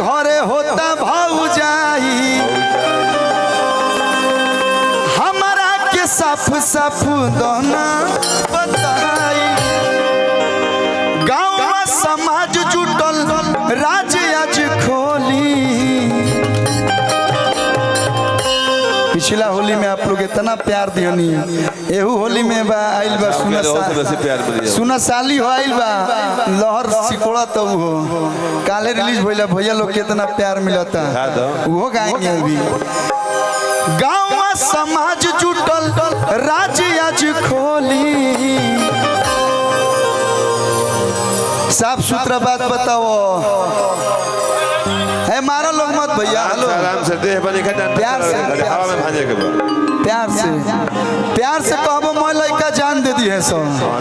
घरे होता भौजाई हमारा के साफ साफ दोना बताई गाँव समाज जुटल राज आज खोली। पिछला होली में आप लोग इतना प्यार दियोनी एहू होली में बा आइल बा सुना साली हो आइल बा लहर सिकोड़ा तो हो काले रिलीज भइला भैया लोग कितना प्यार मिलता वो गाएंगे अभी। गाँव समाज जुटल राज आज खोली साफ सुथरा बात बताओ है मारा लोग मत भैया आराम से देह बने प्यार से हवा में भाजे के प्यार से कहबो मैं लड़का जान दे दी है सो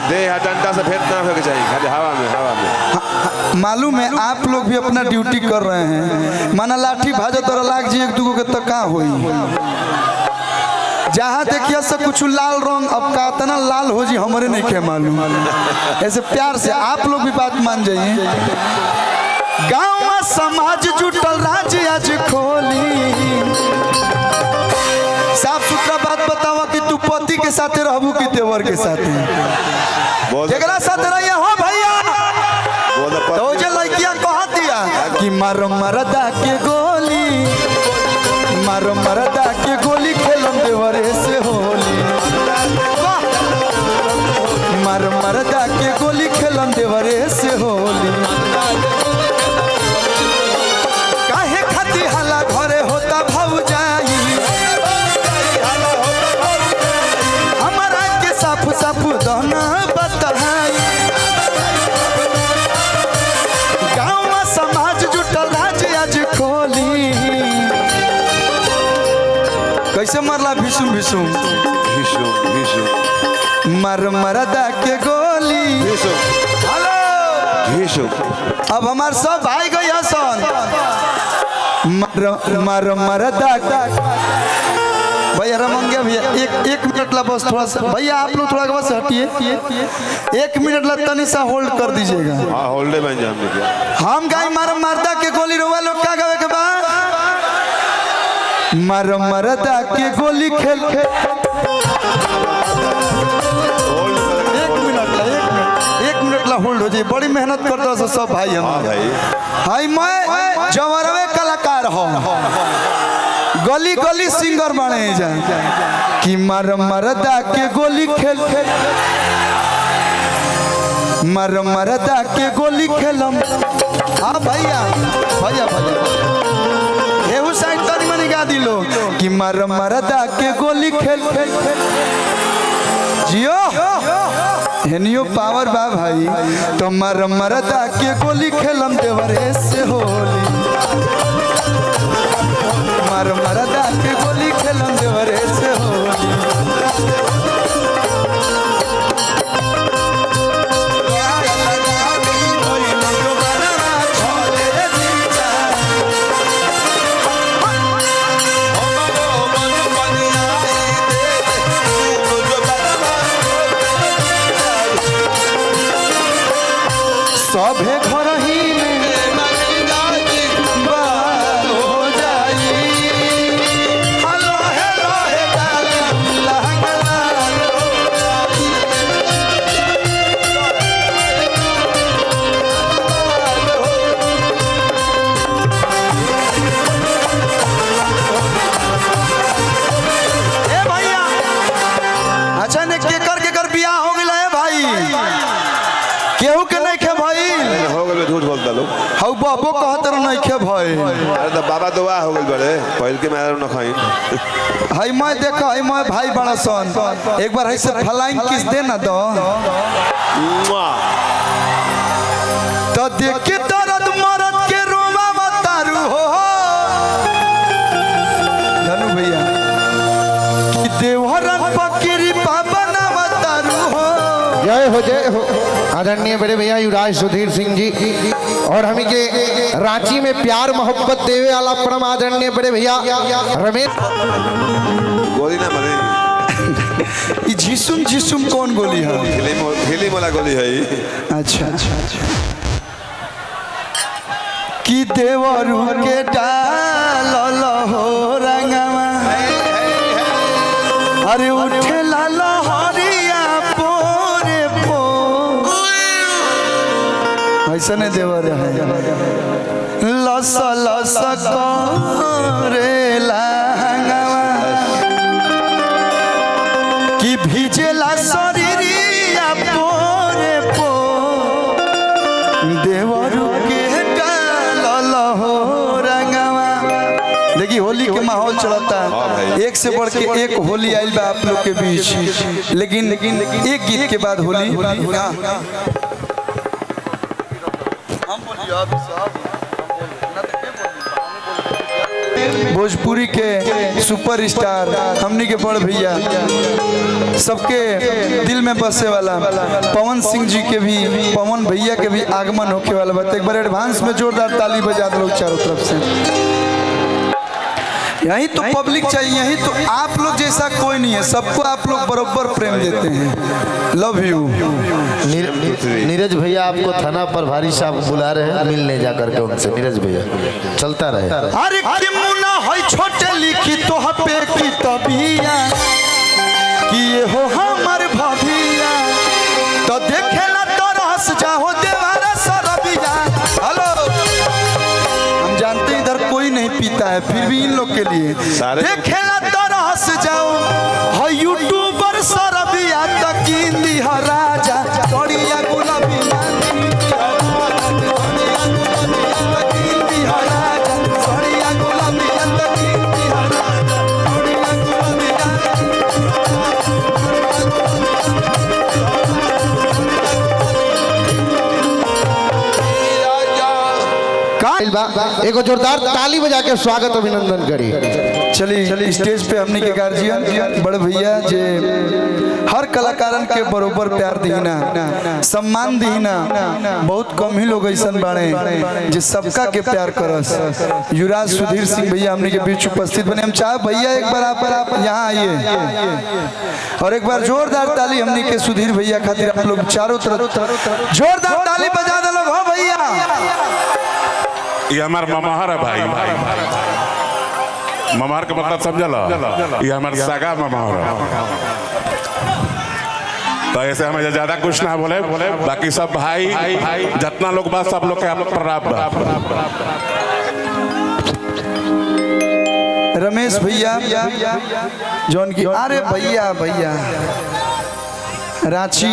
देह डंडा से फेंक ना फेंक चाहिए खाली हवा में मालूम है आप लोग भी अपना ड्यूटी कर रहे हैं माना लाठी भाजो तोरा लाग जी एक दूगो के तो का होई जहाँ देखिए सब कुछ लाल रंग अब का इतना लाल हो जी हमारे नहीं के मालूम ऐसे प्यार से आप लोग भी बात मान जाइए। गाँव समाज जुटल राज्य आज खोली साफ सुथरा बात बतावा कि तू पति के साथ रहबू कि देवर के साथ जगरा साथ रहिए हो भैया तो जे लड़किया कह दिया कि मारो मरदा के गोली मारो मरदा के गोली खेलम देवरे से होली मारो मरदा के गोली खेलम देवरे से होली। काहे खाती हाला घरे होता भौजाई हमारा के साफ साफ दोना बताई गाँव समाज जुटल राज आज खोली। कैसे मरला भीषुम भीषुम मर मरदा के गोली हेलो अब हमार सब भाई गई हसन मर मरदा भैया रमंगे भैया एक मिनट ला बस थोड़ा सा भैया आप लोग थोड़ा बस हटिए 1 मिनट ला तनी सा होल्ड कर दीजिएगा। हाँ होल्ड बन जाए हम गाय मर मरदा के गोली रोवा लोग का गावे के बाद मर मरदा के गोली खेल एक मिनट ला होल्ड हो जाए बड़ी मेहनत करता है सब भाई हम भाई मैं जवरवे कलाकार हो गली गली सिंगर बने जाए कि मर मरदा के गोली खेल मर मरदा के गोली खेलम। हाँ भैया भैया भैया एहू साइड तनी मनी गा दिलो कि मर मरदा के गोली खेल जियो हेनियो पावर बा भाई तो मर मरदा के गोली खेलम देवरे से होली मर मरदा के गोली खेलम देवरे से होली। सभे घर ही में बाल हो जाई हेलो हेलो हे भैया अच्छा ने केकर बियाह हो गया है भाई केहू के नहीं खे भाई हो गए झूठ बोलता लोग हौ बाबो कहत नहीं खे भाई अरे तो बाबा दुआ हो गए बड़े पहल के मारे न खाई हाय मैं देखा हाय मैं भाई बड़ा सन एक बार ऐसे फ्लाइंग किस दे ना दो तो देख के दर्द मरद के रोमा बतारू हो धनु भैया कि देवहरन पकिरी पापा ना बतारू हो जय हो आदरणीय बड़े भैया युवराज सुधीर सिंह जी और हमें के रांची में प्यार मोहब्बत देवे वाला परम आदरणीय बड़े भैया रमेश गोली ना मरे ये झिसुम झिसुम कौन गोली है फिल्म वाला गोली है अच्छा अच्छा कि देवरू के डाल हो रंगवा अरे उठे लालो हरिया पोरे पो ऐसा नहीं देवर है लस लस करे लहंगवा कि भीजेला शरीरिया पोरे पो देवरू के डाल हो रंगवा। देखिए होली के माहौल चलता है, एक से बढ़ के एक होली आइल बा आप लोग के बीच, लेकिन एक गीत के बाद होली भोजपुरी के सुपरस्टार हमनी के बड़ भैया सबके दिल में बसे वाला पवन सिंह जी के भी, पवन भैया के भी आगमन होके वाला बात। एक बार एडवांस में जोरदार ताली बजा दो लोग चारों तरफ से। यही तो पब्लिक चाहिए, यही तो आप लोग जैसा कोई नहीं है, सबको आप लोग बराबर प्रेम देते हैं। Love you. नीरज भैया आपको थाना पर भारी साहब बुला रहे हैं, मिलने जाकर के उनसे। नीरज भैया चलता रहे। अरे कि मुना है छोटे लिखी तो हपे की तबिया कि ये हो हमर भभिया तो देखेला तो रस जाओ देवारा सरबिया। हेलो, हम जानते हैं इधर कोई नहीं पीता है, फिर भी इन लोग के लिए देखेला तो रस जाओ है यूट्यूबर सरबिया तक इंदी राजा बढ़िया गुलाबी एगो जोरदार ताली बजा के स्वागत अभिनंदन करी। चलिए स्टेज पे हमने के गार्जियन बड़े भैया जे हर कलाकारन के बरोबर प्यार दीना सम्मान दीना, बहुत कम ही लोग ऐसा बाड़े जे सबका के प्यार करस। युवराज सुधीर सिंह भैया हमने के बीच उपस्थित बने। हम चाहे भैया एक बार आप यहाँ आइए और एक बार जोरदार ताली हमने के सुधीर भैया खातिर आप लोग चारों तरफ जोरदार ताली बजा दे लोग। हो भैया, ये हमार ममाहर है भाई, ममाहर का मतलब समझला, ये हमार सगा ममाहर है। तो ऐसे हमें ज्यादा कुछ ना बोले, बाकी सब भाई जितना लोग बात सब लोग के आप प्रणाम। रमेश भैया जौन की, अरे भैया भैया रांची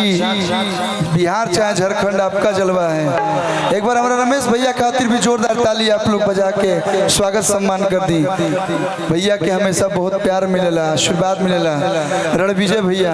बिहार चाहे झारखंड आपका जलवा है। एक बार हमारा रमेश भैया खातिर भी जोरदार ताली आप लोग बजा के स्वागत सम्मान कर दी। भैया के हमेशा बहुत प्यार मिलेला, आशीर्वाद मिलेला। रणविजय भैया